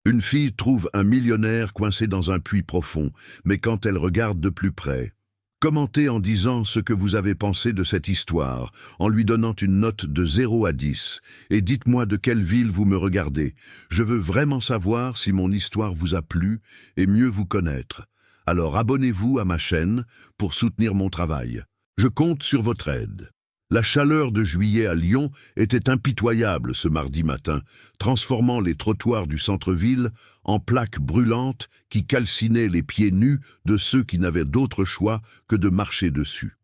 Une fille trouve un millionnaire coincé dans un puits profond, mais quand elle regarde de plus près, commentez en disant ce que vous avez pensé de cette histoire, en lui donnant une note de 0 à 10, et dites-moi de quelle ville vous me regardez. Je veux vraiment savoir si mon histoire vous a plu et mieux vous connaître. Alors abonnez-vous à ma chaîne pour soutenir mon travail. Je compte sur votre aide. La chaleur de juillet à Lyon était impitoyable ce mardi matin, transformant les trottoirs du centre-ville en plaques brûlantes qui calcinaient les pieds nus de ceux qui n'avaient d'autre choix que de marcher dessus.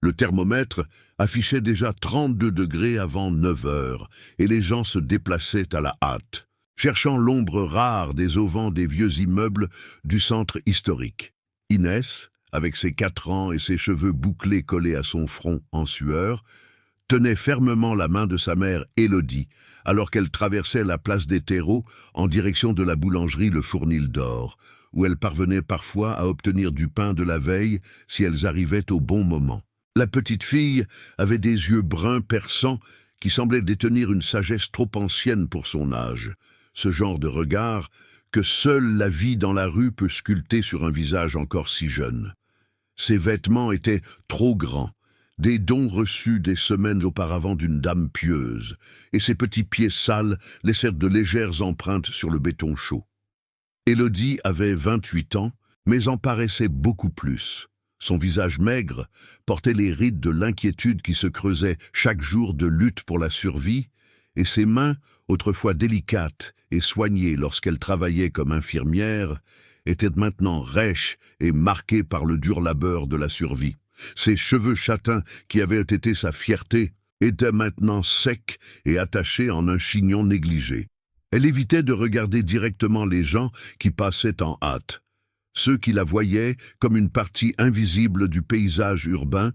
Le thermomètre affichait déjà 32 degrés avant 9 heures, et les gens se déplaçaient à la hâte, cherchant l'ombre rare des auvents des vieux immeubles du centre historique. Inès, avec ses 4 ans et ses cheveux bouclés collés à son front en sueur, tenait fermement la main de sa mère Élodie, alors qu'elle traversait la place des terreaux en direction de la boulangerie Le Fournil d'Or, où elle parvenait parfois à obtenir du pain de la veille si elles arrivaient au bon moment. La petite fille avait des yeux bruns perçants qui semblaient détenir une sagesse trop ancienne pour son âge, ce genre de regard que seule la vie dans la rue peut sculpter sur un visage encore si jeune. Ses vêtements étaient trop grands, des dons reçus des semaines auparavant d'une dame pieuse, et ses petits pieds sales laissèrent de légères empreintes sur le béton chaud. Élodie avait 28 ans, mais en paraissait beaucoup plus. Son visage maigre portait les rides de l'inquiétude qui se creusait chaque jour de lutte pour la survie, et ses mains, autrefois délicates et soignées lorsqu'elle travaillait comme infirmière, était maintenant rêche et marquée par le dur labeur de la survie. Ses cheveux châtains, qui avaient été sa fierté, étaient maintenant secs et attachés en un chignon négligé. Elle évitait de regarder directement les gens qui passaient en hâte, ceux qui la voyaient comme une partie invisible du paysage urbain,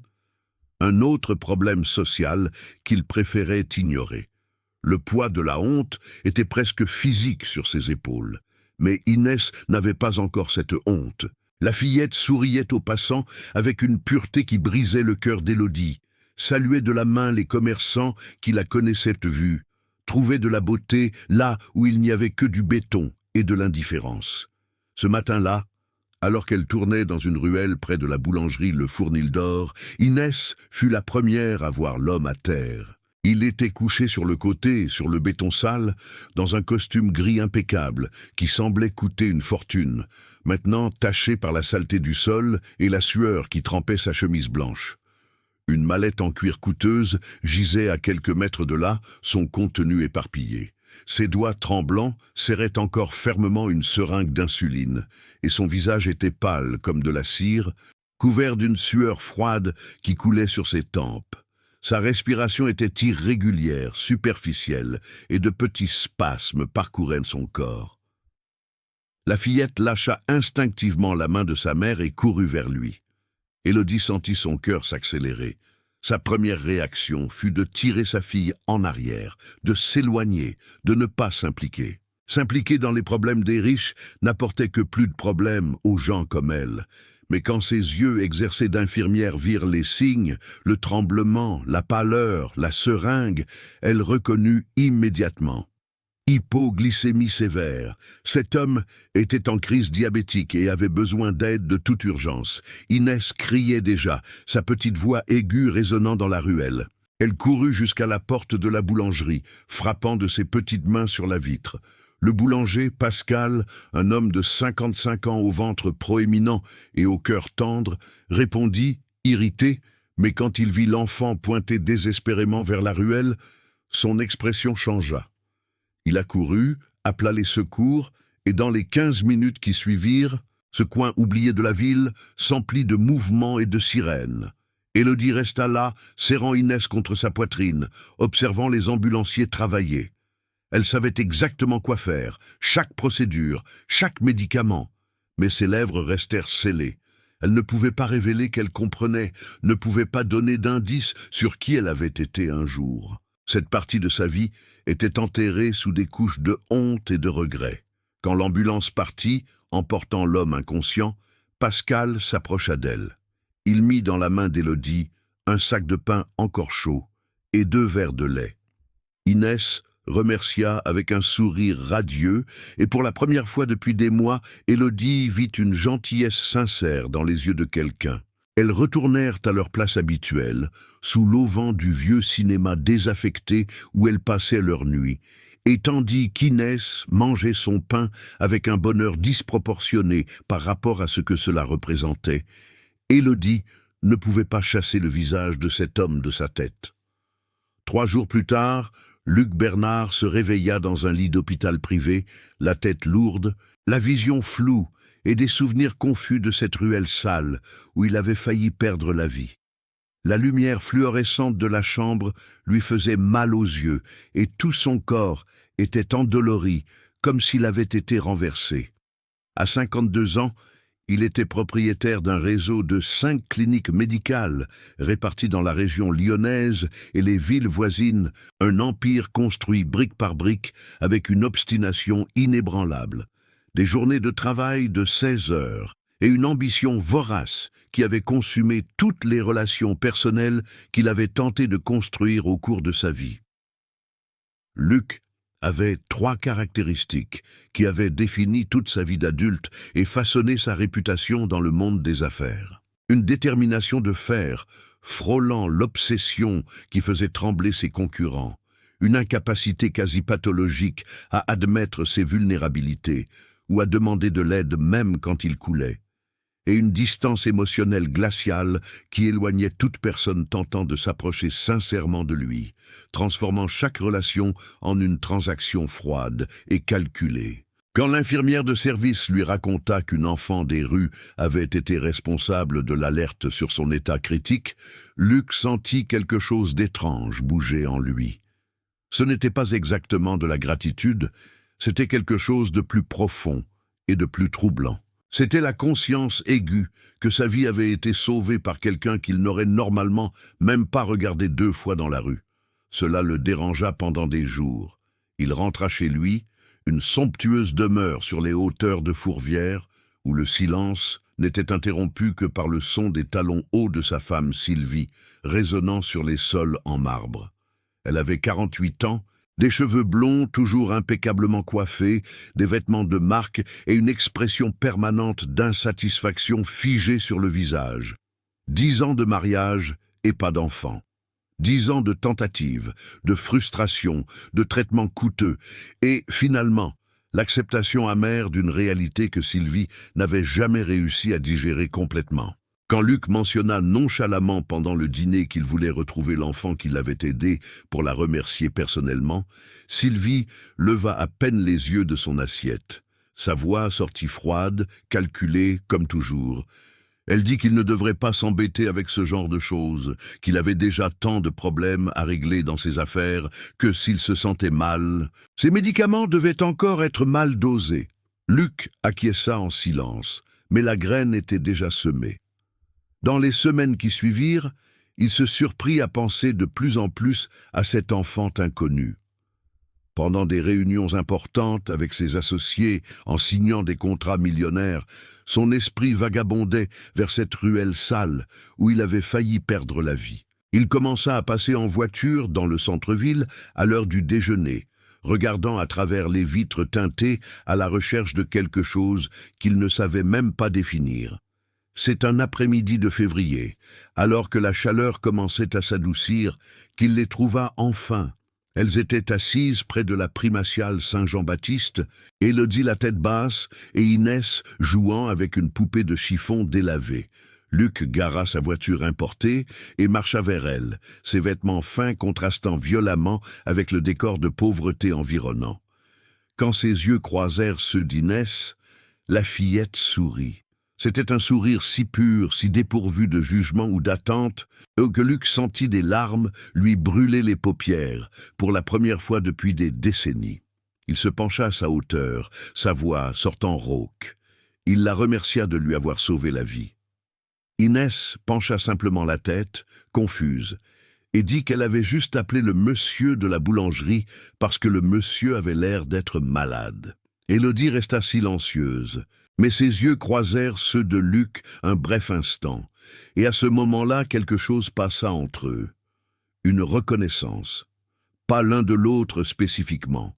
un autre problème social qu'il préférait ignorer. Le poids de la honte était presque physique sur ses épaules. Mais Inès n'avait pas encore cette honte. La fillette souriait aux passants avec une pureté qui brisait le cœur d'Élodie, saluait de la main les commerçants qui la connaissaient vue, trouvait de la beauté là où il n'y avait que du béton et de l'indifférence. Ce matin-là, alors qu'elle tournait dans une ruelle près de la boulangerie Le Fournil d'Or, Inès fut la première à voir l'homme à terre. Il était couché sur le côté, sur le béton sale, dans un costume gris impeccable, qui semblait coûter une fortune, maintenant taché par la saleté du sol et la sueur qui trempait sa chemise blanche. Une mallette en cuir coûteuse gisait à quelques mètres de là, son contenu éparpillé. Ses doigts tremblants serraient encore fermement une seringue d'insuline, et son visage était pâle comme de la cire, couvert d'une sueur froide qui coulait sur ses tempes. Sa respiration était irrégulière, superficielle, et de petits spasmes parcouraient son corps. La fillette lâcha instinctivement la main de sa mère et courut vers lui. Élodie sentit son cœur s'accélérer. Sa première réaction fut de tirer sa fille en arrière, de s'éloigner, de ne pas s'impliquer. S'impliquer dans les problèmes des riches n'apportait que plus de problèmes aux gens comme elle. Mais quand ses yeux exercés d'infirmière virent les signes, le tremblement, la pâleur, la seringue, elle reconnut immédiatement. Hypoglycémie sévère. Cet homme était en crise diabétique et avait besoin d'aide de toute urgence. Inès criait déjà, sa petite voix aiguë résonnant dans la ruelle. Elle courut jusqu'à la porte de la boulangerie, frappant de ses petites mains sur la vitre. Le boulanger, Pascal, un homme de 55 ans au ventre proéminent et au cœur tendre, répondit, irrité, mais quand il vit l'enfant pointer désespérément vers la ruelle, son expression changea. Il accourut, appela les secours, et dans les 15 minutes qui suivirent, ce coin oublié de la ville s'emplit de mouvements et de sirènes. Élodie resta là, serrant Inès contre sa poitrine, observant les ambulanciers travailler. Elle savait exactement quoi faire, chaque procédure, chaque médicament, mais ses lèvres restèrent scellées. Elle ne pouvait pas révéler qu'elle comprenait, ne pouvait pas donner d'indices sur qui elle avait été un jour. Cette partie de sa vie était enterrée sous des couches de honte et de regret. Quand l'ambulance partit, emportant l'homme inconscient, Pascal s'approcha d'elle. Il mit dans la main d'Élodie un sac de pain encore chaud et 2 verres de lait. Inès remercia avec un sourire radieux, et pour la première fois depuis des mois, Élodie vit une gentillesse sincère dans les yeux de quelqu'un. Elles retournèrent à leur place habituelle, sous l'auvent du vieux cinéma désaffecté où elles passaient leur nuit, et tandis qu'Inès mangeait son pain avec un bonheur disproportionné par rapport à ce que cela représentait, Élodie ne pouvait pas chasser le visage de cet homme de sa tête. 3 jours plus tard, Luc Bernard se réveilla dans un lit d'hôpital privé, la tête lourde, la vision floue et des souvenirs confus de cette ruelle sale où il avait failli perdre la vie. La lumière fluorescente de la chambre lui faisait mal aux yeux et tout son corps était endolori, comme s'il avait été renversé. À 52 ans, il était propriétaire d'un réseau de 5 cliniques médicales réparties dans la région lyonnaise et les villes voisines, un empire construit brique par brique avec une obstination inébranlable. Des journées de travail de 16 heures et une ambition vorace qui avait consumé toutes les relations personnelles qu'il avait tenté de construire au cours de sa vie. Luc avait 3 caractéristiques qui avaient défini toute sa vie d'adulte et façonné sa réputation dans le monde des affaires. Une détermination de fer, frôlant l'obsession qui faisait trembler ses concurrents, une incapacité quasi pathologique à admettre ses vulnérabilités ou à demander de l'aide même quand il coulait, et une distance émotionnelle glaciale qui éloignait toute personne tentant de s'approcher sincèrement de lui, transformant chaque relation en une transaction froide et calculée. Quand l'infirmière de service lui raconta qu'une enfant des rues avait été responsable de l'alerte sur son état critique, Luc sentit quelque chose d'étrange bouger en lui. Ce n'était pas exactement de la gratitude, c'était quelque chose de plus profond et de plus troublant. C'était la conscience aiguë que sa vie avait été sauvée par quelqu'un qu'il n'aurait normalement même pas regardé 2 fois dans la rue. Cela le dérangea pendant des jours. Il rentra chez lui, une somptueuse demeure sur les hauteurs de Fourvière, où le silence n'était interrompu que par le son des talons hauts de sa femme Sylvie, résonnant sur les sols en marbre. Elle avait 48 ans, des cheveux blonds toujours impeccablement coiffés, des vêtements de marque et une expression permanente d'insatisfaction figée sur le visage. 10 ans de mariage et pas d'enfant. 10 ans de tentatives, de frustration, de traitements coûteux et, finalement, l'acceptation amère d'une réalité que Sylvie n'avait jamais réussi à digérer complètement. Quand Luc mentionna nonchalamment pendant le dîner qu'il voulait retrouver l'enfant qui l'avait aidé pour la remercier personnellement, Sylvie leva à peine les yeux de son assiette. Sa voix sortit froide, calculée, comme toujours. Elle dit qu'il ne devrait pas s'embêter avec ce genre de choses, qu'il avait déjà tant de problèmes à régler dans ses affaires, que s'il se sentait mal, ses médicaments devaient encore être mal dosés. Luc acquiesça en silence, mais la graine était déjà semée. Dans les semaines qui suivirent, il se surprit à penser de plus en plus à cet enfant inconnu. Pendant des réunions importantes avec ses associés en signant des contrats millionnaires, son esprit vagabondait vers cette ruelle sale où il avait failli perdre la vie. Il commença à passer en voiture dans le centre-ville à l'heure du déjeuner, regardant à travers les vitres teintées à la recherche de quelque chose qu'il ne savait même pas définir. C'est un après-midi de février, alors que la chaleur commençait à s'adoucir, qu'il les trouva enfin. Elles étaient assises près de la primatiale Saint-Jean-Baptiste, Élodie la tête basse et Inès jouant avec une poupée de chiffon délavée. Luc gara sa voiture importée et marcha vers elle, ses vêtements fins contrastant violemment avec le décor de pauvreté environnant. Quand ses yeux croisèrent ceux d'Inès, la fillette sourit. C'était un sourire si pur, si dépourvu de jugement ou d'attente, que Luc sentit des larmes lui brûler les paupières, pour la première fois depuis des décennies. Il se pencha à sa hauteur, sa voix sortant rauque. Il la remercia de lui avoir sauvé la vie. Inès pencha simplement la tête, confuse, et dit qu'elle avait juste appelé le monsieur de la boulangerie parce que le monsieur avait l'air d'être malade. Élodie resta silencieuse, mais ses yeux croisèrent ceux de Luc un bref instant, et à ce moment-là quelque chose passa entre eux. Une reconnaissance. pas l'un de l'autre spécifiquement,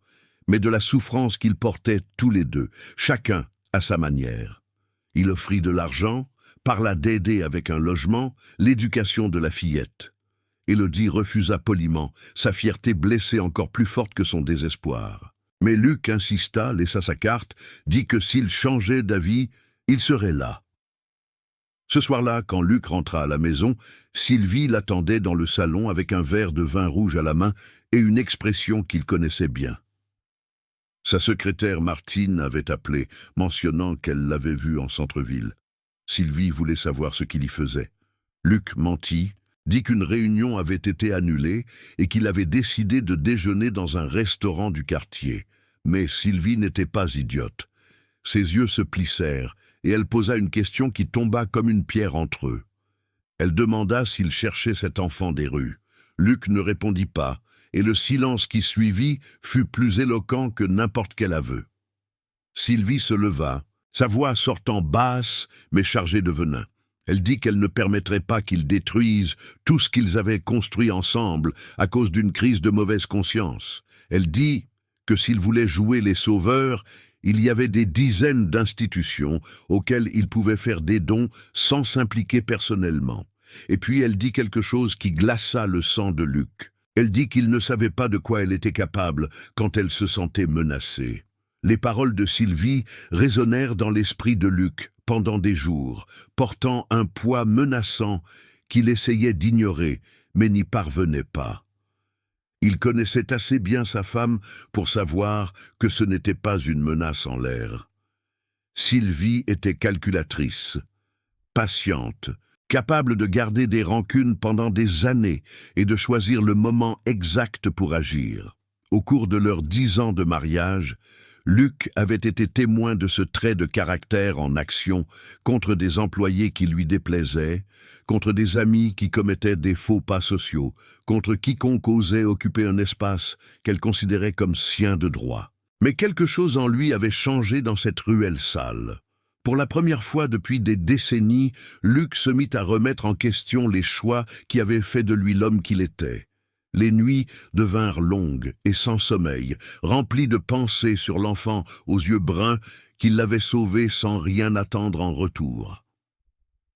mais de la souffrance qu'ils portaient tous les deux, chacun à sa manière. Il offrit de l'argent, parla d'aider avec un logement, l'éducation de la fillette. Élodie refusa poliment, sa fierté blessée encore plus forte que son désespoir. Mais Luc insista, laissa sa carte, dit que s'il changeait d'avis, il serait là. Ce soir-là, quand Luc rentra à la maison, Sylvie l'attendait dans le salon avec un verre de vin rouge à la main et une expression qu'il connaissait bien. Sa secrétaire Martine avait appelé, mentionnant qu'elle l'avait vu en centre-ville. Sylvie voulait savoir ce qu'il y faisait. Luc mentit, dit qu'une réunion avait été annulée et qu'il avait décidé de déjeuner dans un restaurant du quartier. Mais Sylvie n'était pas idiote. Ses yeux se plissèrent et elle posa une question qui tomba comme une pierre entre eux. Elle demanda s'il cherchait cet enfant des rues. Luc ne répondit pas, et le silence qui suivit fut plus éloquent que n'importe quel aveu. Sylvie se leva, sa voix sortant basse mais chargée de venin. Elle dit qu'elle ne permettrait pas qu'ils détruisent tout ce qu'ils avaient construit ensemble à cause d'une crise de mauvaise conscience. Elle dit que s'ils voulaient jouer les sauveurs, il y avait des dizaines d'institutions auxquelles ils pouvaient faire des dons sans s'impliquer personnellement. Et puis elle dit quelque chose qui glaça le sang de Luc. Elle dit qu'il ne savait pas de quoi elle était capable quand elle se sentait menacée. Les paroles de Sylvie résonnèrent dans l'esprit de Luc pendant des jours, portant un poids menaçant qu'il essayait d'ignorer, mais n'y parvenait pas. Il connaissait assez bien sa femme pour savoir que ce n'était pas une menace en l'air. Sylvie était calculatrice, patiente, capable de garder des rancunes pendant des années et de choisir le moment exact pour agir. Au cours de leurs 10 ans de mariage, Luc avait été témoin de ce trait de caractère en action contre des employés qui lui déplaisaient, contre des amis qui commettaient des faux pas sociaux, contre quiconque osait occuper un espace qu'elle considérait comme sien de droit. Mais quelque chose en lui avait changé dans cette ruelle sale. Pour la première fois depuis des décennies, Luc se mit à remettre en question les choix qui avaient fait de lui l'homme qu'il était. Les nuits devinrent longues et sans sommeil, remplies de pensées sur l'enfant aux yeux bruns qui l'avait sauvé sans rien attendre en retour.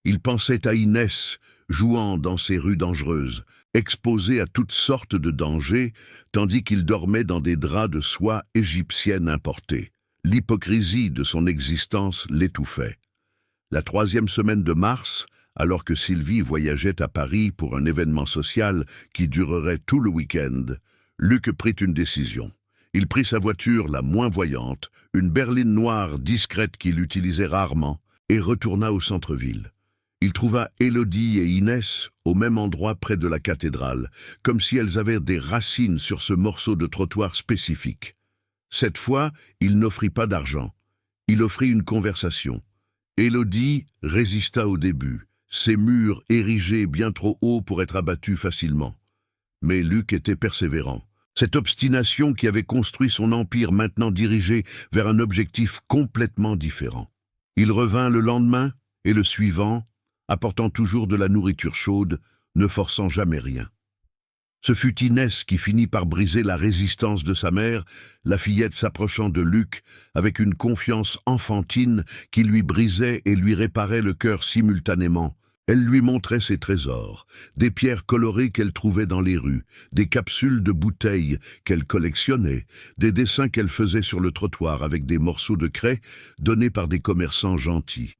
Il pensait à Inès, jouant dans ces rues dangereuses, exposée à toutes sortes de dangers, tandis qu'il dormait dans des draps de soie égyptienne importés. L'hypocrisie de son existence l'étouffait. La 3e semaine de mars, alors que Sylvie voyageait à Paris pour un événement social qui durerait tout le week-end, Luc prit une décision. Il prit sa voiture la moins voyante, une berline noire discrète qu'il utilisait rarement, et retourna au centre-ville. Il trouva Élodie et Inès au même endroit près de la cathédrale, comme si elles avaient des racines sur ce morceau de trottoir spécifique. Cette fois, il n'offrit pas d'argent. Il offrit une conversation. Élodie résista au début, ses murs érigés bien trop haut pour être abattus facilement. Mais Luc était persévérant. Cette obstination qui avait construit son empire maintenant dirigé vers un objectif complètement différent. Il revint le lendemain et le suivant, apportant toujours de la nourriture chaude, ne forçant jamais rien. Ce fut Inès qui finit par briser la résistance de sa mère, la fillette s'approchant de Luc avec une confiance enfantine qui lui brisait et lui réparait le cœur simultanément. Elle lui montrait ses trésors, des pierres colorées qu'elle trouvait dans les rues, des capsules de bouteilles qu'elle collectionnait, des dessins qu'elle faisait sur le trottoir avec des morceaux de craie donnés par des commerçants gentils.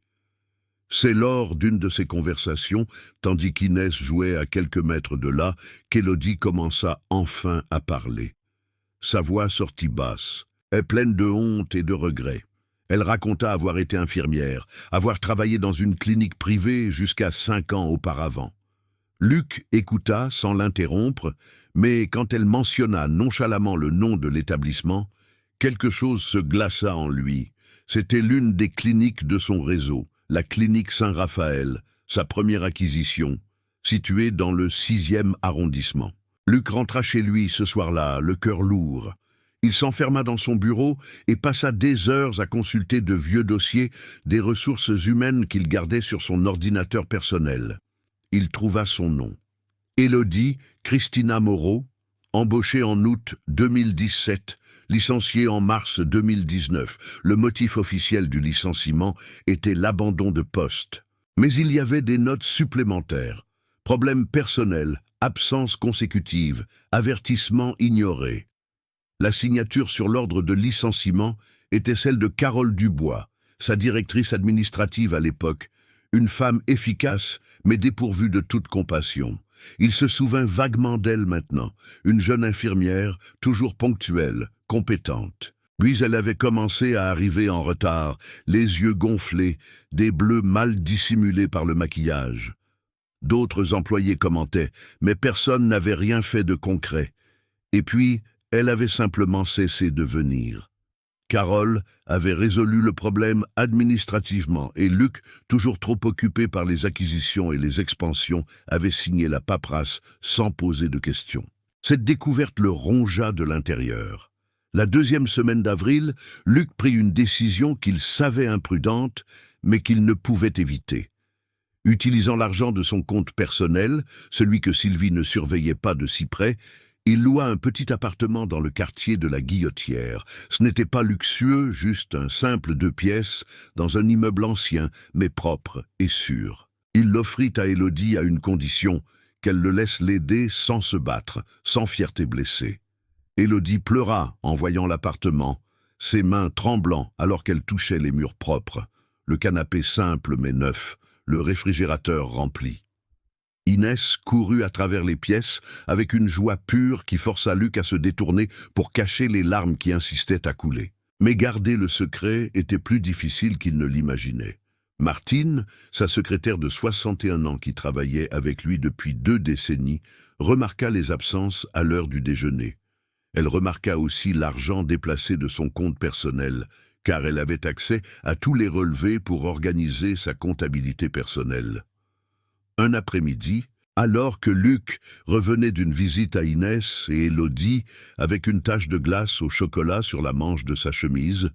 C'est lors d'une de ces conversations, tandis qu'Inès jouait à quelques mètres de là, qu'Élodie commença enfin à parler. Sa voix sortit basse, pleine de honte et de regret. Elle raconta avoir été infirmière, avoir travaillé dans une clinique privée jusqu'à 5 ans auparavant. Luc écouta sans l'interrompre, mais quand elle mentionna nonchalamment le nom de l'établissement, quelque chose se glaça en lui. C'était l'une des cliniques de son réseau, la clinique Saint-Raphaël, sa première acquisition, située dans le 6e arrondissement. Luc rentra chez lui ce soir-là, le cœur lourd. Il s'enferma dans son bureau et passa des heures à consulter de vieux dossiers des ressources humaines qu'il gardait sur son ordinateur personnel. Il trouva son nom. Élodie Christina Moreau, Embauché en août 2017, licencié en mars 2019, le motif officiel du licenciement était l'abandon de poste. Mais il y avait des notes supplémentaires. Problèmes personnels, absence consécutive, avertissement ignoré. La signature sur l'ordre de licenciement était celle de Carole Dubois, sa directrice administrative à l'époque, une femme efficace mais dépourvue de toute compassion. Il se souvint vaguement d'elle maintenant, une jeune infirmière, toujours ponctuelle, compétente. Puis elle avait commencé à arriver en retard, les yeux gonflés, des bleus mal dissimulés par le maquillage. D'autres employés commentaient, mais personne n'avait rien fait de concret. Et puis, elle avait simplement cessé de venir. Carole avait résolu le problème administrativement et Luc, toujours trop occupé par les acquisitions et les expansions, avait signé la paperasse sans poser de questions. Cette découverte le rongea de l'intérieur. La deuxième semaine d'avril, Luc prit une décision qu'il savait imprudente, mais qu'il ne pouvait éviter. Utilisant l'argent de son compte personnel, celui que Sylvie ne surveillait pas de si près, il loua un petit appartement dans le quartier de la Guillotière. Ce n'était pas luxueux, juste un simple 2 pièces, dans un immeuble ancien, mais propre et sûr. Il l'offrit à Élodie à une condition, qu'elle le laisse l'aider sans se battre, sans fierté blessée. Élodie pleura en voyant l'appartement, ses mains tremblant alors qu'elle touchait les murs propres, le canapé simple mais neuf, le réfrigérateur rempli. Inès courut à travers les pièces avec une joie pure qui força Luc à se détourner pour cacher les larmes qui insistaient à couler. Mais garder le secret était plus difficile qu'il ne l'imaginait. Martine, sa secrétaire de 61 ans qui travaillait avec lui depuis 2 décennies, remarqua les absences à l'heure du déjeuner. Elle remarqua aussi l'argent déplacé de son compte personnel, car elle avait accès à tous les relevés pour organiser sa comptabilité personnelle. Un après-midi, alors que Luc revenait d'une visite à Inès et Élodie avec une tache de glace au chocolat sur la manche de sa chemise,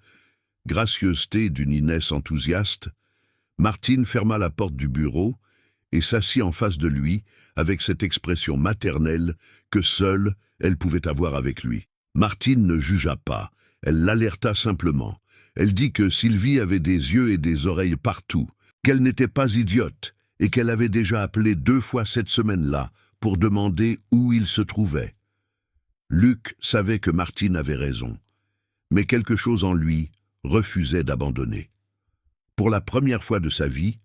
gracieuseté d'une Inès enthousiaste, Martine ferma la porte du bureau et s'assit en face de lui avec cette expression maternelle que seule elle pouvait avoir avec lui. Martine ne jugea pas, elle l'alerta simplement. Elle dit que Sylvie avait des yeux et des oreilles partout, qu'elle n'était pas idiote, et qu'elle avait déjà appelé 2 fois cette semaine-là pour demander où il se trouvait. Luc savait que Martine avait raison, mais quelque chose en lui refusait d'abandonner. Pour la première fois de sa vie,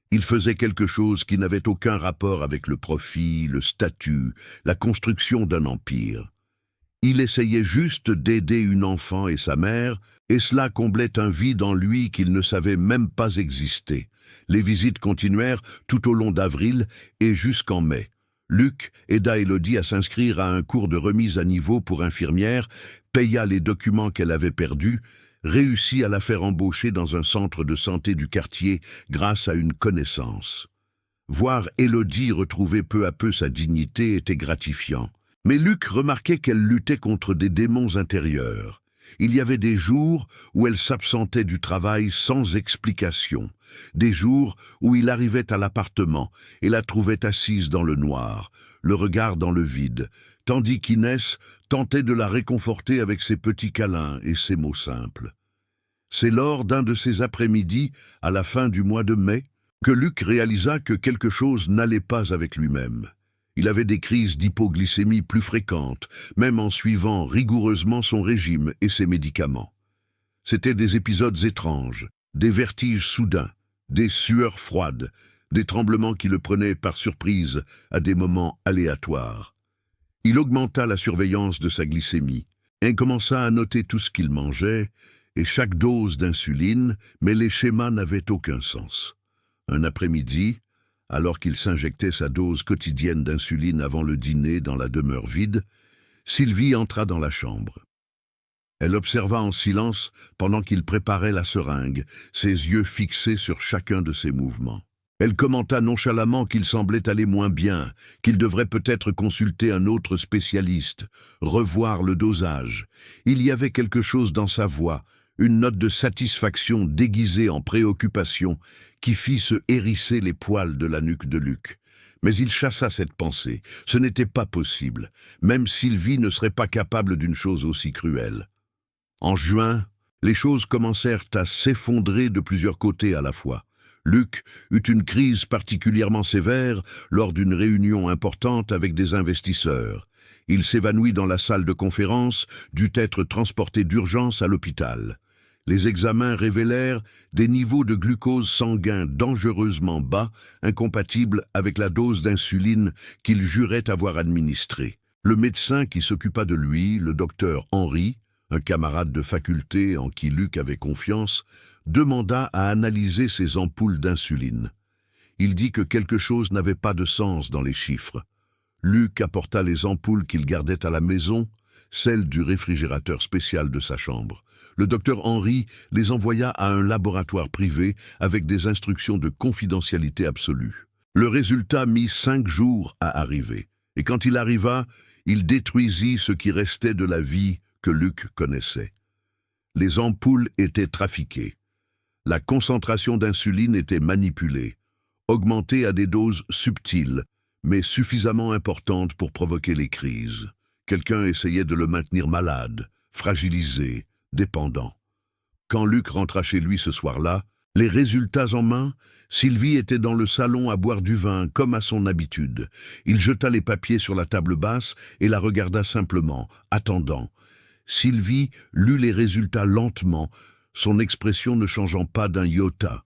il faisait quelque chose qui n'avait aucun rapport avec le profit, le statut, la construction d'un empire. Il essayait juste d'aider une enfant et sa mère, et cela comblait un vide en lui qu'il ne savait même pas exister. Les visites continuèrent tout au long d'avril et jusqu'en mai. Luc aida Élodie à s'inscrire à un cours de remise à niveau pour infirmière, paya les documents qu'elle avait perdus, réussit à la faire embaucher dans un centre de santé du quartier grâce à une connaissance. Voir Élodie retrouver peu à peu sa dignité était gratifiant. Mais Luc remarquait qu'elle luttait contre des démons intérieurs. Il y avait des jours où elle s'absentait du travail sans explication, des jours où il arrivait à l'appartement et la trouvait assise dans le noir, le regard dans le vide, tandis qu'Inès tentait de la réconforter avec ses petits câlins et ses mots simples. C'est lors d'un de ces après-midi, à la fin du mois de mai, que Luc réalisa que quelque chose n'allait pas avec lui-même. Il avait des crises d'hypoglycémie plus fréquentes, même en suivant rigoureusement son régime et ses médicaments. C'étaient des épisodes étranges, des vertiges soudains, des sueurs froides, des tremblements qui le prenaient par surprise à des moments aléatoires. Il augmenta la surveillance de sa glycémie et commença à noter tout ce qu'il mangeait et chaque dose d'insuline, mais les schémas n'avaient aucun sens. Un après-midi, alors qu'il s'injectait sa dose quotidienne d'insuline avant le dîner dans la demeure vide, Sylvie entra dans la chambre. Elle observa en silence pendant qu'il préparait la seringue, ses yeux fixés sur chacun de ses mouvements. Elle commenta nonchalamment qu'il semblait aller moins bien, qu'il devrait peut-être consulter un autre spécialiste, revoir le dosage. Il y avait quelque chose dans sa voix, une note de satisfaction déguisée en préoccupation qui fit se hérisser les poils de la nuque de Luc. Mais il chassa cette pensée. Ce n'était pas possible. Même Sylvie ne serait pas capable d'une chose aussi cruelle. En juin, les choses commencèrent à s'effondrer de plusieurs côtés à la fois. Luc eut une crise particulièrement sévère lors d'une réunion importante avec des investisseurs. Il s'évanouit dans la salle de conférence, dut être transporté d'urgence à l'hôpital. Les examens révélèrent des niveaux de glucose sanguin dangereusement bas, incompatibles avec la dose d'insuline qu'il jurait avoir administrée. Le médecin qui s'occupa de lui, le docteur Henry, un camarade de faculté en qui Luc avait confiance, demanda à analyser ses ampoules d'insuline. Il dit que quelque chose n'avait pas de sens dans les chiffres. Luc apporta les ampoules qu'il gardait à la maison, celles du réfrigérateur spécial de sa chambre. Le docteur Henry les envoya à un laboratoire privé avec des instructions de confidentialité absolue. Le résultat mit 5 jours à arriver, et quand il arriva, il détruisit ce qui restait de la vie que Luc connaissait. Les ampoules étaient trafiquées. La concentration d'insuline était manipulée, augmentée à des doses subtiles, mais suffisamment importantes pour provoquer les crises. Quelqu'un essayait de le maintenir malade, fragilisé, dépendant. Quand Luc rentra chez lui ce soir-là, les résultats en main, Sylvie était dans le salon à boire du vin, comme à son habitude. Il jeta les papiers sur la table basse et la regarda simplement, attendant. Sylvie lut les résultats lentement, son expression ne changeant pas d'un iota.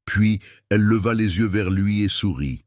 Puis elle leva les yeux vers lui et sourit.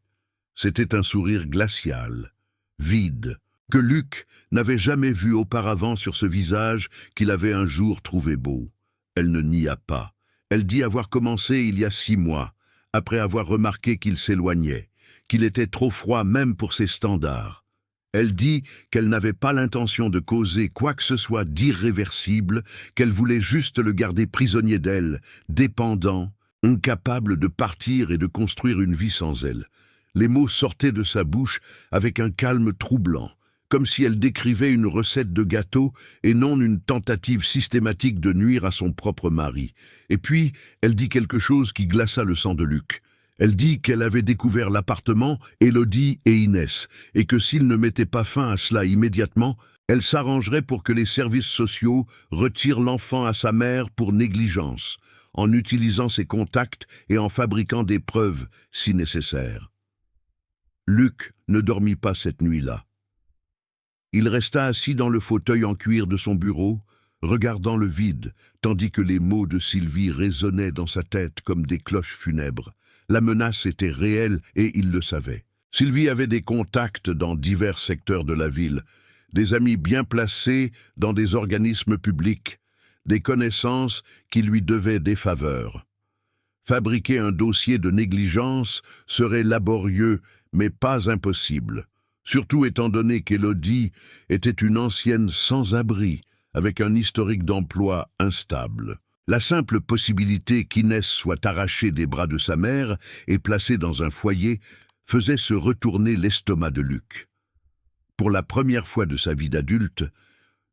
C'était un sourire glacial, vide, que Luc n'avait jamais vu auparavant sur ce visage qu'il avait un jour trouvé beau. Elle ne nia pas. Elle dit avoir commencé il y a 6 mois, après avoir remarqué qu'il s'éloignait, qu'il était trop froid même pour ses standards. Elle dit qu'elle n'avait pas l'intention de causer quoi que ce soit d'irréversible, qu'elle voulait juste le garder prisonnier d'elle, dépendant, incapable de partir et de construire une vie sans elle. Les mots sortaient de sa bouche avec un calme troublant, comme si elle décrivait une recette de gâteau et non une tentative systématique de nuire à son propre mari. Et puis, elle dit quelque chose qui glaça le sang de Luc. Elle dit qu'elle avait découvert l'appartement, Élodie et Inès, et que s'il ne mettait pas fin à cela immédiatement, elle s'arrangerait pour que les services sociaux retirent l'enfant à sa mère pour négligence, en utilisant ses contacts et en fabriquant des preuves si nécessaire. Luc ne dormit pas cette nuit-là. Il resta assis dans le fauteuil en cuir de son bureau, regardant le vide, tandis que les mots de Sylvie résonnaient dans sa tête comme des cloches funèbres. La menace était réelle et il le savait. Sylvie avait des contacts dans divers secteurs de la ville, des amis bien placés dans des organismes publics, des connaissances qui lui devaient des faveurs. Fabriquer un dossier de négligence serait laborieux, mais pas impossible, surtout étant donné qu'Élodie était une ancienne sans-abri, avec un historique d'emploi instable. La simple possibilité qu'Inès soit arrachée des bras de sa mère et placée dans un foyer faisait se retourner l'estomac de Luc. Pour la première fois de sa vie d'adulte,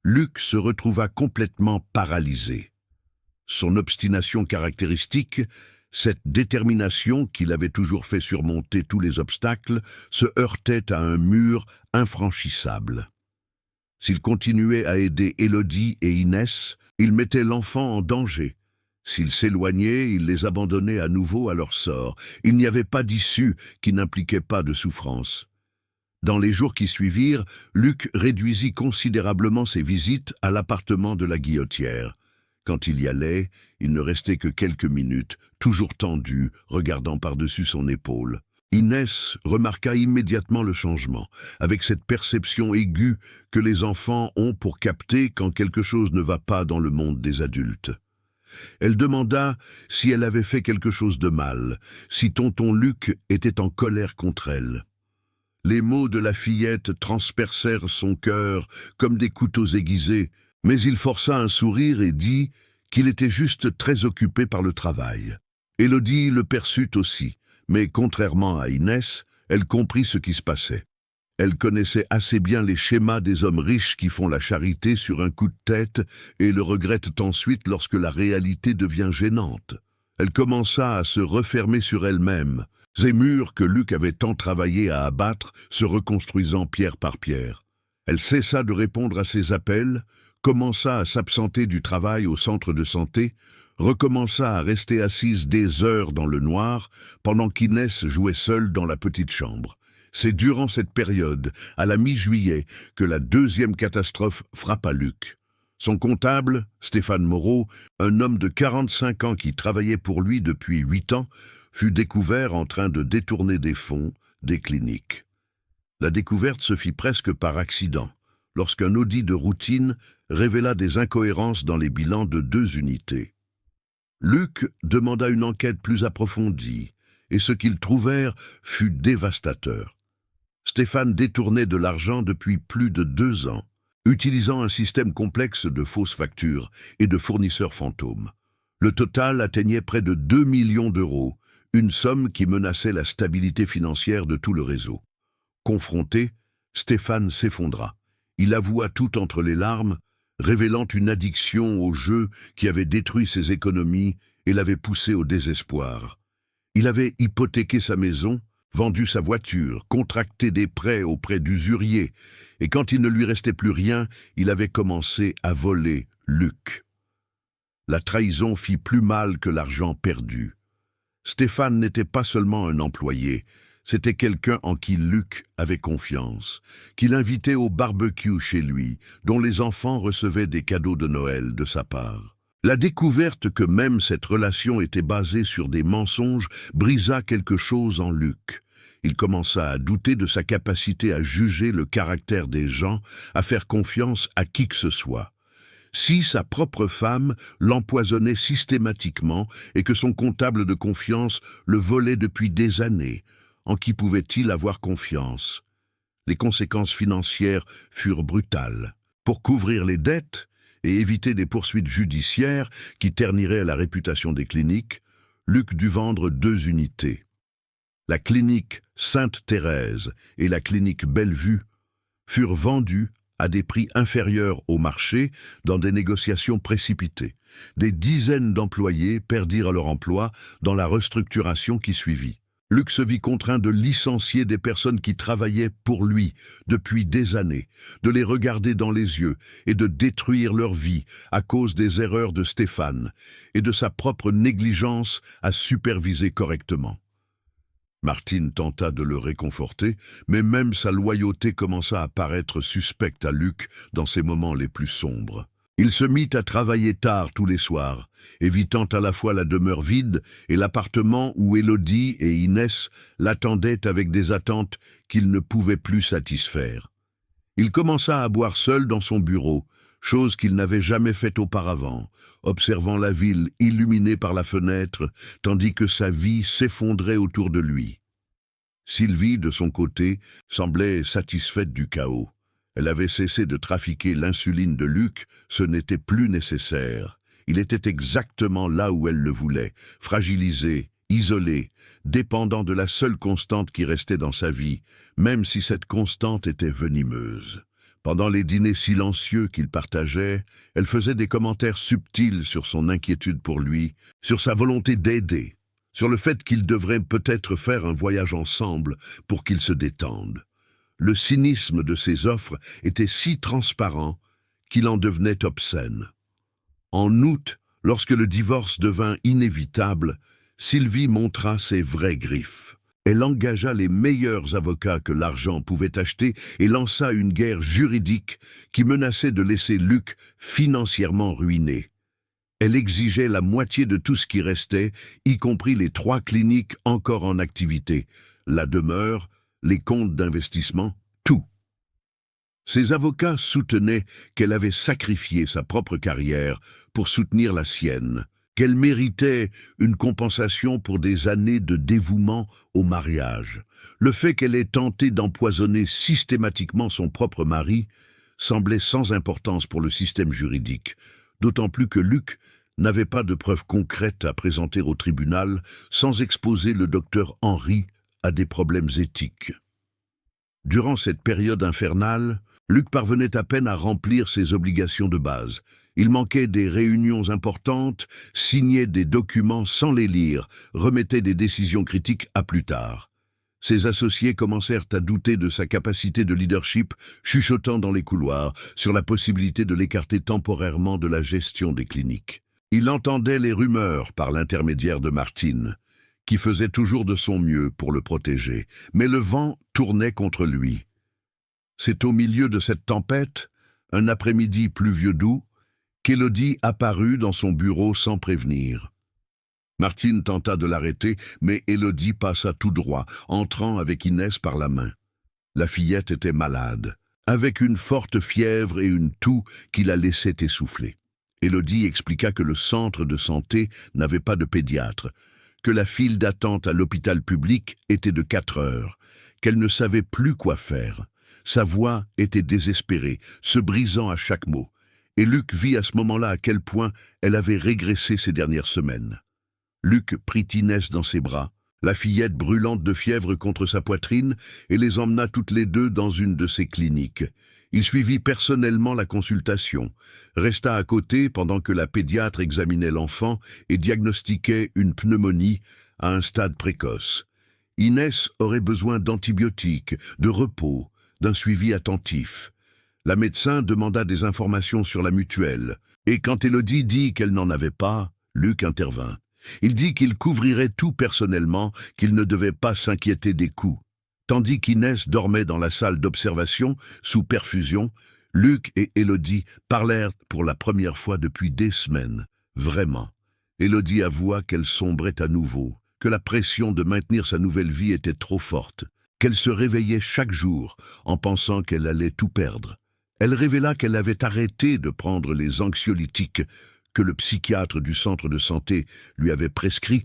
Luc se retrouva complètement paralysé. Son obstination caractéristique, cette détermination qui l'avait toujours fait surmonter tous les obstacles, se heurtait à un mur infranchissable. S'il continuait à aider Élodie et Inès, il mettait l'enfant en danger. S'il s'éloignait, il les abandonnait à nouveau à leur sort. Il n'y avait pas d'issue qui n'impliquait pas de souffrance. Dans les jours qui suivirent, Luc réduisit considérablement ses visites à l'appartement de la Guillotière. Quand il y allait, il ne restait que quelques minutes, toujours tendu, regardant par-dessus son épaule. Inès remarqua immédiatement le changement, avec cette perception aiguë que les enfants ont pour capter quand quelque chose ne va pas dans le monde des adultes. Elle demanda si elle avait fait quelque chose de mal, si tonton Luc était en colère contre elle. Les mots de la fillette transpercèrent son cœur comme des couteaux aiguisés, mais il força un sourire et dit qu'il était juste très occupé par le travail. Élodie le perçut aussi, mais contrairement à Inès, elle comprit ce qui se passait. Elle connaissait assez bien les schémas des hommes riches qui font la charité sur un coup de tête et le regrettent ensuite lorsque la réalité devient gênante. Elle commença à se refermer sur elle-même, Ces murs que Luc avait tant travaillé à abattre se reconstruisant pierre par pierre. Elle cessa de répondre à ses appels, commença à s'absenter du travail au centre de santé, recommença à rester assise des heures dans le noir, pendant qu'Inès jouait seule dans la petite chambre. C'est durant cette période, à la mi-juillet, que la deuxième catastrophe frappa Luc. Son comptable, Stéphane Moreau, un homme de 45 ans qui travaillait pour lui depuis 8 ans, fut découvert en train de détourner des fonds des cliniques. La découverte se fit presque par accident, lorsqu'un audit de routine révéla des incohérences dans les bilans de 2 unités. Luc demanda une enquête plus approfondie, et ce qu'ils trouvèrent fut dévastateur. Stéphane détournait de l'argent depuis plus de 2 ans, utilisant un système complexe de fausses factures et de fournisseurs fantômes. Le total atteignait près de 2 millions d'euros, une somme qui menaçait la stabilité financière de tout le réseau. Confronté, Stéphane s'effondra. Il avoua tout entre les larmes, révélant une addiction au jeu qui avait détruit ses économies et l'avait poussé au désespoir. Il avait hypothéqué sa maison, vendu sa voiture, contracté des prêts auprès d'usuriers, et quand il ne lui restait plus rien, il avait commencé à voler Luc. La trahison fit plus mal que l'argent perdu. Stéphane n'était pas seulement un employé, c'était quelqu'un en qui Luc avait confiance, qu'il invitait au barbecue chez lui, dont les enfants recevaient des cadeaux de Noël de sa part. La découverte que même cette relation était basée sur des mensonges brisa quelque chose en Luc. Il commença à douter de sa capacité à juger le caractère des gens, à faire confiance à qui que ce soit. Si sa propre femme l'empoisonnait systématiquement et que son comptable de confiance le volait depuis des années, en qui pouvait-il avoir confiance? Les conséquences financières furent brutales. Pour couvrir les dettes et éviter des poursuites judiciaires qui terniraient la réputation des cliniques, Luc dut vendre 2 unités. La clinique Sainte-Thérèse et la clinique Bellevue furent vendues à des prix inférieurs au marché dans des négociations précipitées. Des dizaines d'employés perdirent leur emploi dans la restructuration qui suivit. Luc se vit contraint de licencier des personnes qui travaillaient pour lui depuis des années, de les regarder dans les yeux et de détruire leur vie à cause des erreurs de Stéphane et de sa propre négligence à superviser correctement. Martine tenta de le réconforter, mais même sa loyauté commença à paraître suspecte à Luc dans ses moments les plus sombres. Il se mit à travailler tard tous les soirs, évitant à la fois la demeure vide et l'appartement où Élodie et Inès l'attendaient avec des attentes qu'il ne pouvait plus satisfaire. Il commença à boire seul dans son bureau, chose qu'il n'avait jamais faite auparavant, observant la ville illuminée par la fenêtre, tandis que sa vie s'effondrait autour de lui. Sylvie, de son côté, semblait satisfaite du chaos. Elle avait cessé de trafiquer l'insuline de Luc, ce n'était plus nécessaire. Il était exactement là où elle le voulait, fragilisé, isolé, dépendant de la seule constante qui restait dans sa vie, même si cette constante était venimeuse. Pendant les dîners silencieux qu'ils partageaient, elle faisait des commentaires subtils sur son inquiétude pour lui, sur sa volonté d'aider, sur le fait qu'ils devraient peut-être faire un voyage ensemble pour qu'ils se détendent. Le cynisme de ses offres était si transparent qu'il en devenait obscène. En août, lorsque le divorce devint inévitable, Sylvie montra ses vraies griffes. Elle engagea les meilleurs avocats que l'argent pouvait acheter et lança une guerre juridique qui menaçait de laisser Luc financièrement ruiné. Elle exigeait la moitié de tout ce qui restait, y compris les 3 cliniques encore en activité, la demeure, les comptes d'investissement, tout. Ses avocats soutenaient qu'elle avait sacrifié sa propre carrière pour soutenir la sienne, qu'elle méritait une compensation pour des années de dévouement au mariage. Le fait qu'elle ait tenté d'empoisonner systématiquement son propre mari semblait sans importance pour le système juridique, d'autant plus que Luc n'avait pas de preuves concrètes à présenter au tribunal sans exposer le docteur Henry à des problèmes éthiques. Durant cette période infernale, Luc parvenait à peine à remplir ses obligations de base. Il manquait des réunions importantes, signait des documents sans les lire, remettait des décisions critiques à plus tard. Ses associés commencèrent à douter de sa capacité de leadership, chuchotant dans les couloirs sur la possibilité de l'écarter temporairement de la gestion des cliniques. Il entendait les rumeurs par l'intermédiaire de Martine, qui faisait toujours de son mieux pour le protéger, mais le vent tournait contre lui. C'est au milieu de cette tempête, un après-midi pluvieux doux, qu'Élodie apparut dans son bureau sans prévenir. Martine tenta de l'arrêter, mais Élodie passa tout droit, entrant avec Inès par la main. La fillette était malade, avec une forte fièvre et une toux qui la laissait essouffler. Élodie expliqua que le centre de santé n'avait pas de pédiatre, que la file d'attente à l'hôpital public était de 4 heures, qu'elle ne savait plus quoi faire. Sa voix était désespérée, se brisant à chaque mot, et Luc vit à ce moment-là à quel point elle avait régressé ces dernières semaines. Luc prit Inès dans ses bras, la fillette brûlante de fièvre contre sa poitrine, et les emmena toutes les deux dans une de ses cliniques. Il suivit personnellement la consultation, resta à côté pendant que la pédiatre examinait l'enfant et diagnostiquait une pneumonie à un stade précoce. Inès aurait besoin d'antibiotiques, de repos, d'un suivi attentif. La médecin demanda des informations sur la mutuelle, et quand Élodie dit qu'elle n'en avait pas, Luc intervint. Il dit qu'il couvrirait tout personnellement, qu'il ne devait pas s'inquiéter des coûts. Tandis qu'Inès dormait dans la salle d'observation, sous perfusion, Luc et Élodie parlèrent pour la première fois depuis des semaines. Vraiment. Élodie avoua qu'elle sombrait à nouveau, que la pression de maintenir sa nouvelle vie était trop forte, qu'elle se réveillait chaque jour en pensant qu'elle allait tout perdre. Elle révéla qu'elle avait arrêté de prendre les anxiolytiques que le psychiatre du centre de santé lui avait prescrits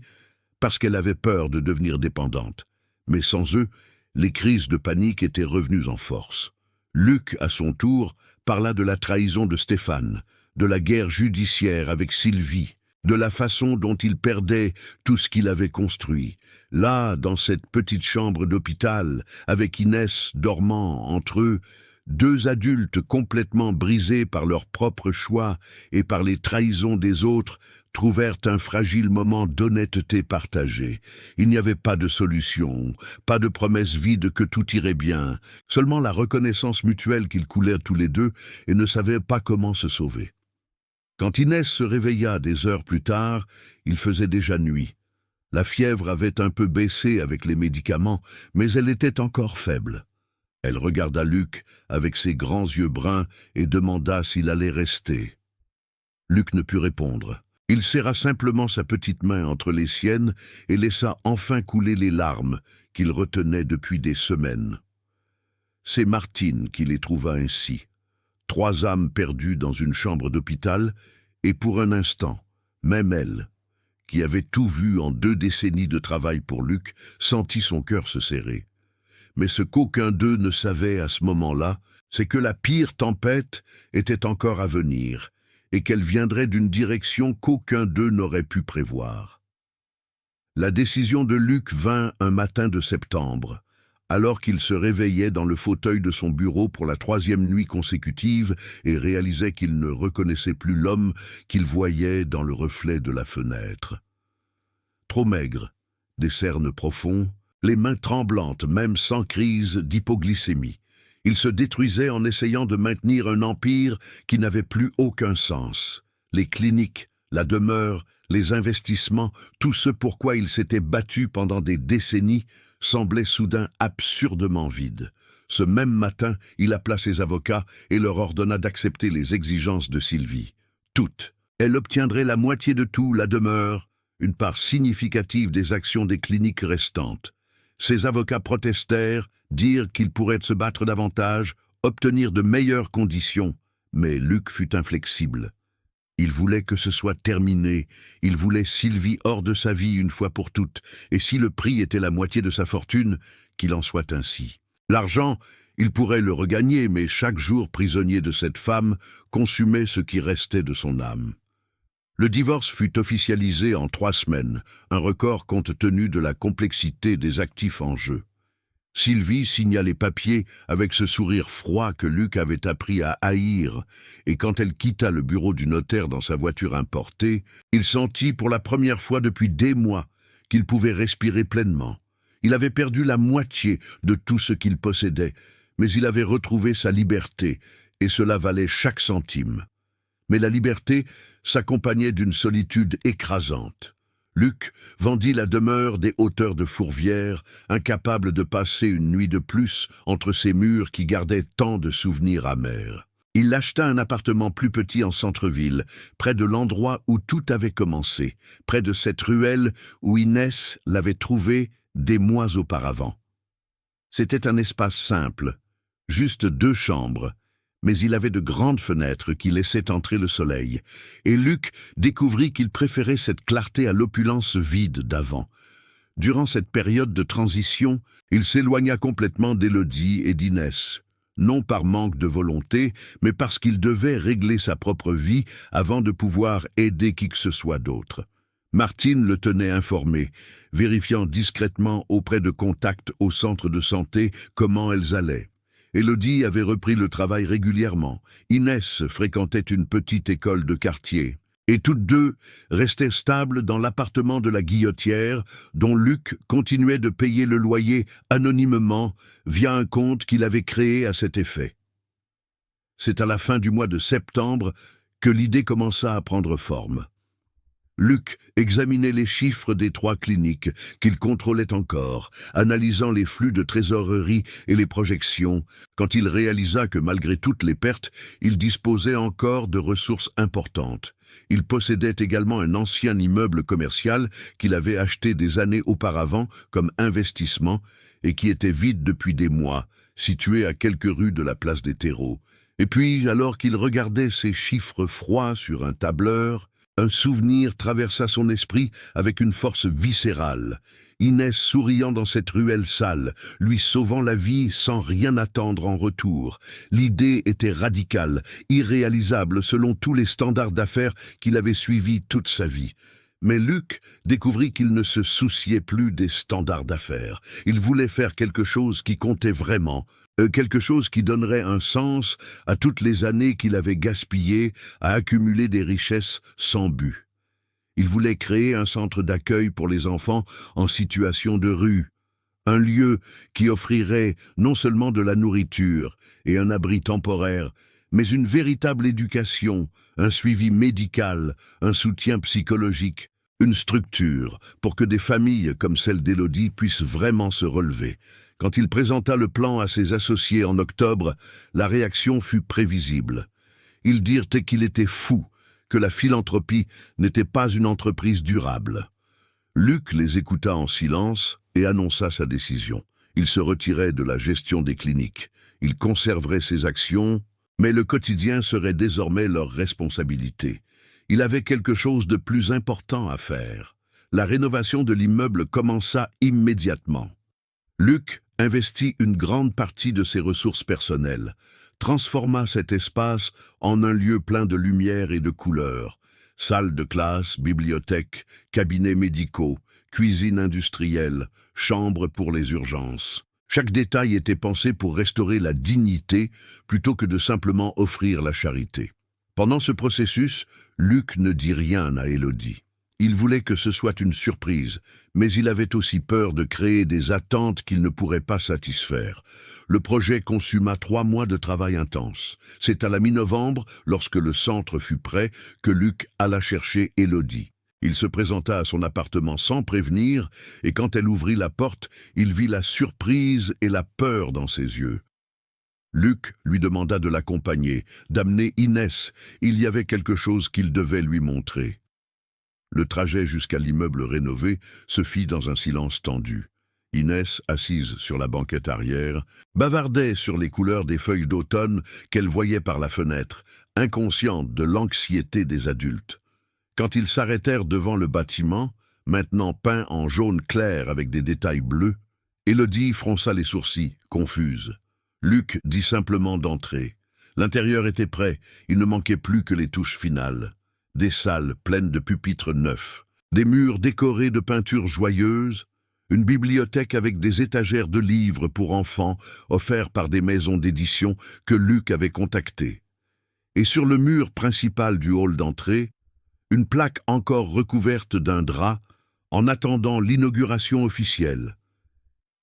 parce qu'elle avait peur de devenir dépendante. Mais sans eux, les crises de panique étaient revenues en force. Luc, à son tour, parla de la trahison de Stéphane, de la guerre judiciaire avec Sylvie, de la façon dont il perdait tout ce qu'il avait construit. Là, dans cette petite chambre d'hôpital, avec Inès dormant entre eux, 2 adultes complètement brisés par leurs propres choix et par les trahisons des autres trouvèrent un fragile moment d'honnêteté partagée. Il n'y avait pas de solution, pas de promesse vide que tout irait bien, seulement la reconnaissance mutuelle qu'ils coulèrent tous les deux et ne savaient pas comment se sauver. Quand Inès se réveilla des heures plus tard, il faisait déjà nuit. La fièvre avait un peu baissé avec les médicaments, mais elle était encore faible. Elle regarda Luc avec ses grands yeux bruns et demanda s'il allait rester. Luc ne put répondre. Il serra simplement sa petite main entre les siennes et laissa enfin couler les larmes qu'il retenait depuis des semaines. C'est Martine qui les trouva ainsi. 3 âmes perdues dans une chambre d'hôpital, et pour un instant, même elle, qui avait tout vu en 2 décennies de travail pour Luc, sentit son cœur se serrer. Mais ce qu'aucun d'eux ne savait à ce moment-là, c'est que la pire tempête était encore à venir, et qu'elle viendrait d'une direction qu'aucun d'eux n'aurait pu prévoir. La décision de Luc vint un matin de septembre, alors qu'il se réveillait dans le fauteuil de son bureau pour la 3e nuit consécutive et réalisait qu'il ne reconnaissait plus l'homme qu'il voyait dans le reflet de la fenêtre. Trop maigre, des cernes profonds, les mains tremblantes, même sans crise d'hypoglycémie. Il se détruisait en essayant de maintenir un empire qui n'avait plus aucun sens. Les cliniques, la demeure, les investissements, tout ce pour quoi il s'était battu pendant des décennies, semblait soudain absurdement vide. Ce même matin, il appela ses avocats et leur ordonna d'accepter les exigences de Sylvie. Toutes. Elle obtiendrait la moitié de tout, la demeure, une part significative des actions des cliniques restantes. Ses avocats protestèrent, dirent qu'il pourrait se battre davantage, obtenir de meilleures conditions, mais Luc fut inflexible. Il voulait que ce soit terminé, il voulait Sylvie hors de sa vie une fois pour toutes, et si le prix était la moitié de sa fortune, qu'il en soit ainsi. L'argent, il pourrait le regagner, mais chaque jour prisonnier de cette femme consumait ce qui restait de son âme. Le divorce fut officialisé en 3 semaines, un record compte tenu de la complexité des actifs en jeu. Sylvie signa les papiers avec ce sourire froid que Luc avait appris à haïr, et quand elle quitta le bureau du notaire dans sa voiture importée, il sentit pour la première fois depuis des mois qu'il pouvait respirer pleinement. Il avait perdu la moitié de tout ce qu'il possédait, mais il avait retrouvé sa liberté, et cela valait chaque centime. Mais la liberté s'accompagnait d'une solitude écrasante. Luc vendit la demeure des hauteurs de Fourvière, incapable de passer une nuit de plus entre ces murs qui gardaient tant de souvenirs amers. Il acheta un appartement plus petit en centre-ville, près de l'endroit où tout avait commencé, près de cette ruelle où Inès l'avait trouvé des mois auparavant. C'était un espace simple, juste 2 chambres, mais il avait de grandes fenêtres qui laissaient entrer le soleil, et Luc découvrit qu'il préférait cette clarté à l'opulence vide d'avant. Durant cette période de transition, il s'éloigna complètement d'Élodie et d'Inès, non par manque de volonté, mais parce qu'il devait régler sa propre vie avant de pouvoir aider qui que ce soit d'autre. Martine le tenait informé, vérifiant discrètement auprès de contacts au centre de santé comment elles allaient. Élodie avait repris le travail régulièrement. Inès fréquentait une petite école de quartier. Et toutes deux restaient stables dans l'appartement de la Guillotière, dont Luc continuait de payer le loyer anonymement via un compte qu'il avait créé à cet effet. C'est à la fin du mois de septembre que l'idée commença à prendre forme. Luc examinait les chiffres des 3 cliniques qu'il contrôlait encore, analysant les flux de trésorerie et les projections, quand il réalisa que malgré toutes les pertes, il disposait encore de ressources importantes. Il possédait également un ancien immeuble commercial qu'il avait acheté des années auparavant comme investissement et qui était vide depuis des mois, situé à quelques rues de la place des Terreaux. Et puis, alors qu'il regardait ces chiffres froids sur un tableur, un souvenir traversa son esprit avec une force viscérale. Inès souriant dans cette ruelle sale, lui sauvant la vie sans rien attendre en retour. L'idée était radicale, irréalisable selon tous les standards d'affaires qu'il avait suivis toute sa vie. Mais Luc découvrit qu'il ne se souciait plus des standards d'affaires. Il voulait faire quelque chose qui comptait vraiment, quelque chose qui donnerait un sens à toutes les années qu'il avait gaspillées à accumuler des richesses sans but. Il voulait créer un centre d'accueil pour les enfants en situation de rue, un lieu qui offrirait non seulement de la nourriture et un abri temporaire, mais une véritable éducation, un suivi médical, un soutien psychologique, une structure pour que des familles comme celle d'Élodie puissent vraiment se relever. Quand il présenta le plan à ses associés en octobre, la réaction fut prévisible. Ils dirent qu'il était fou, que la philanthropie n'était pas une entreprise durable. Luc les écouta en silence et annonça sa décision. Il se retirait de la gestion des cliniques. Il conserverait ses actions, mais le quotidien serait désormais leur responsabilité. Il avait quelque chose de plus important à faire. La rénovation de l'immeuble commença immédiatement. Luc investit une grande partie de ses ressources personnelles, transforma cet espace en un lieu plein de lumière et de couleurs. Salles de classe, bibliothèques, cabinets médicaux, cuisine industrielle, chambres pour les urgences. Chaque détail était pensé pour restaurer la dignité plutôt que de simplement offrir la charité. Pendant ce processus, Luc ne dit rien à Élodie. Il voulait que ce soit une surprise, mais il avait aussi peur de créer des attentes qu'il ne pourrait pas satisfaire. Le projet consuma 3 mois de travail intense. C'est à la mi-novembre, lorsque le centre fut prêt, que Luc alla chercher Élodie. Il se présenta à son appartement sans prévenir, et quand elle ouvrit la porte, il vit la surprise et la peur dans ses yeux. Luc lui demanda de l'accompagner, d'amener Inès. Il y avait quelque chose qu'il devait lui montrer. Le trajet jusqu'à l'immeuble rénové se fit dans un silence tendu. Inès, assise sur la banquette arrière, bavardait sur les couleurs des feuilles d'automne qu'elle voyait par la fenêtre, inconsciente de l'anxiété des adultes. Quand ils s'arrêtèrent devant le bâtiment, maintenant peint en jaune clair avec des détails bleus, Élodie fronça les sourcils, confuse. Luc dit simplement d'entrer. L'intérieur était prêt, il ne manquait plus que les touches finales. Des salles pleines de pupitres neufs, des murs décorés de peintures joyeuses, Une bibliothèque avec des étagères de livres pour enfants offerts par des maisons d'édition que Luc avait contactées. Et sur le mur principal du hall d'entrée, une plaque encore recouverte d'un drap en attendant l'inauguration officielle.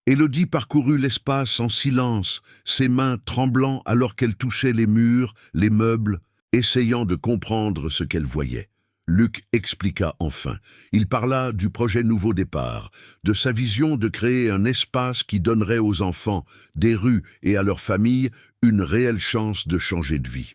Élodie parcourut l'espace en silence, ses mains tremblant alors qu'elle touchait les murs, les meubles, essayant de comprendre ce qu'elle voyait. Luc expliqua enfin. Il parla du projet Nouveau Départ, de sa vision de créer un espace qui donnerait aux enfants, des rues et à leurs familles une réelle chance de changer de vie.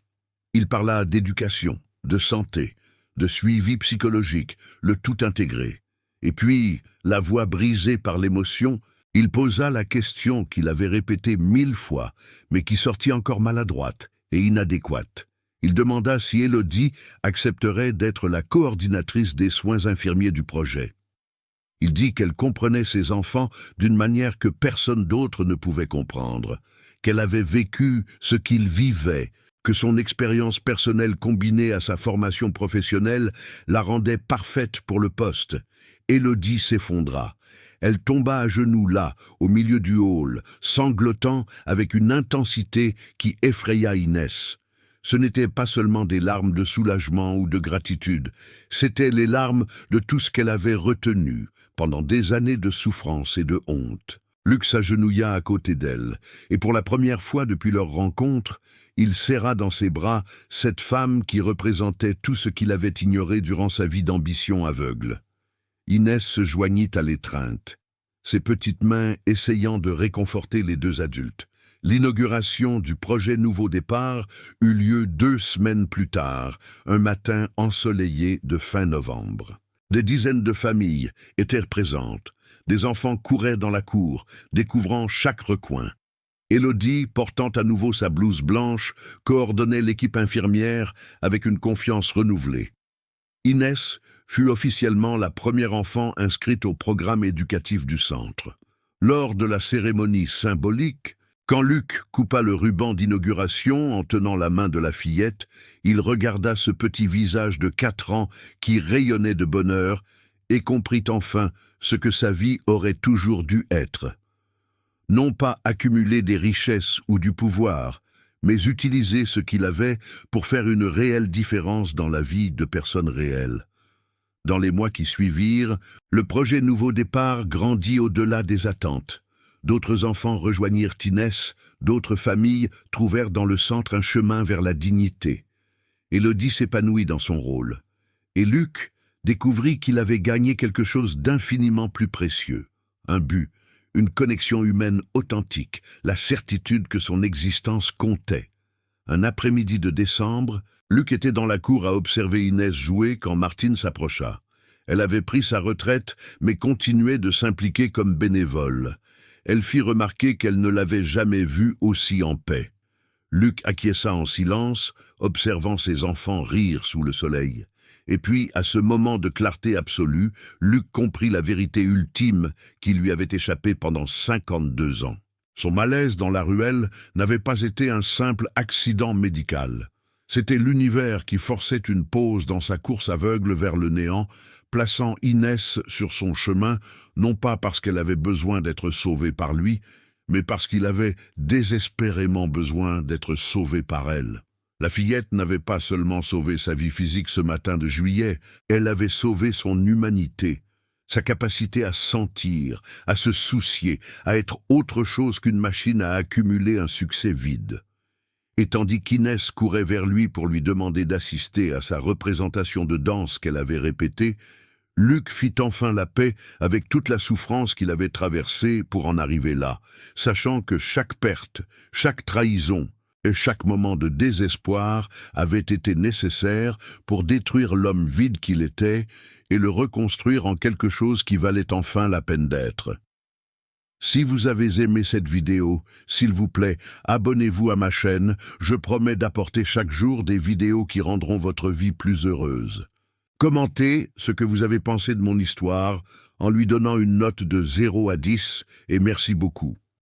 Il parla d'éducation, de santé, de suivi psychologique, le tout intégré. Et puis, la voix brisée par l'émotion, il posa la question qu'il avait répétée 1000 fois, mais qui sortit encore maladroite et inadéquate. Il demanda si Élodie accepterait d'être la coordinatrice des soins infirmiers du projet. Il dit qu'elle comprenait ses enfants d'une manière que personne d'autre ne pouvait comprendre, qu'elle avait vécu ce qu'ils vivaient, que son expérience personnelle combinée à sa formation professionnelle la rendait parfaite pour le poste. Élodie s'effondra. Elle tomba à genoux là, au milieu du hall, sanglotant avec une intensité qui effraya Inès. Ce n'étaient pas seulement des larmes de soulagement ou de gratitude, c'étaient les larmes de tout ce qu'elle avait retenu pendant des années de souffrance et de honte. Luc s'agenouilla à côté d'elle, et pour la première fois depuis leur rencontre, il serra dans ses bras cette femme qui représentait tout ce qu'il avait ignoré durant sa vie d'ambition aveugle. Inès se joignit à l'étreinte, ses petites mains essayant de réconforter les deux adultes. L'inauguration du projet Nouveau Départ eut lieu 2 semaines plus tard, un matin ensoleillé de fin novembre. Des dizaines de familles étaient présentes. Des enfants couraient dans la cour, découvrant chaque recoin. Élodie, portant à nouveau sa blouse blanche, coordonnait l'équipe infirmière avec une confiance renouvelée. Inès fut officiellement la première enfant inscrite au programme éducatif du centre. Lors de la cérémonie symbolique, quand Luc coupa le ruban d'inauguration en tenant la main de la fillette, il regarda ce petit visage de 4 ans qui rayonnait de bonheur et comprit enfin ce que sa vie aurait toujours dû être. Non pas accumuler des richesses ou du pouvoir, mais utiliser ce qu'il avait pour faire une réelle différence dans la vie de personnes réelles. Dans les mois qui suivirent, le projet Nouveau Départ grandit au-delà des attentes. D'autres enfants rejoignirent Inès, d'autres familles trouvèrent dans le centre un chemin vers la dignité. Élodie s'épanouit dans son rôle. Et Luc découvrit qu'il avait gagné quelque chose d'infiniment plus précieux. Un but, une connexion humaine authentique, la certitude que son existence comptait. Un après-midi de décembre, Luc était dans la cour à observer Inès jouer quand Martine s'approcha. Elle avait pris sa retraite, mais continuait de s'impliquer comme bénévole. Elle fit remarquer qu'elle ne l'avait jamais vue aussi en paix. Luc acquiesça en silence, observant ses enfants rire sous le soleil. Et puis, à ce moment de clarté absolue, Luc comprit la vérité ultime qui lui avait échappé pendant 52 ans. Son malaise dans la ruelle n'avait pas été un simple accident médical. C'était l'univers qui forçait une pause dans sa course aveugle vers le néant, plaçant Inès sur son chemin, non pas parce qu'elle avait besoin d'être sauvée par lui, mais parce qu'il avait désespérément besoin d'être sauvé par elle. La fillette n'avait pas seulement sauvé sa vie physique ce matin de juillet, elle avait sauvé son humanité, sa capacité à sentir, à se soucier, à être autre chose qu'une machine à accumuler un succès vide. Et tandis qu'Inès courait vers lui pour lui demander d'assister à sa représentation de danse qu'elle avait répétée, Luc fit enfin la paix avec toute la souffrance qu'il avait traversée pour en arriver là, sachant que chaque perte, chaque trahison et chaque moment de désespoir avait été nécessaire pour détruire l'homme vide qu'il était et le reconstruire en quelque chose qui valait enfin la peine d'être. Si vous avez aimé cette vidéo, s'il vous plaît, abonnez-vous à ma chaîne, je promets d'apporter chaque jour des vidéos qui rendront votre vie plus heureuse. Commentez ce que vous avez pensé de mon histoire en lui donnant une note de 0 à 10 et merci beaucoup.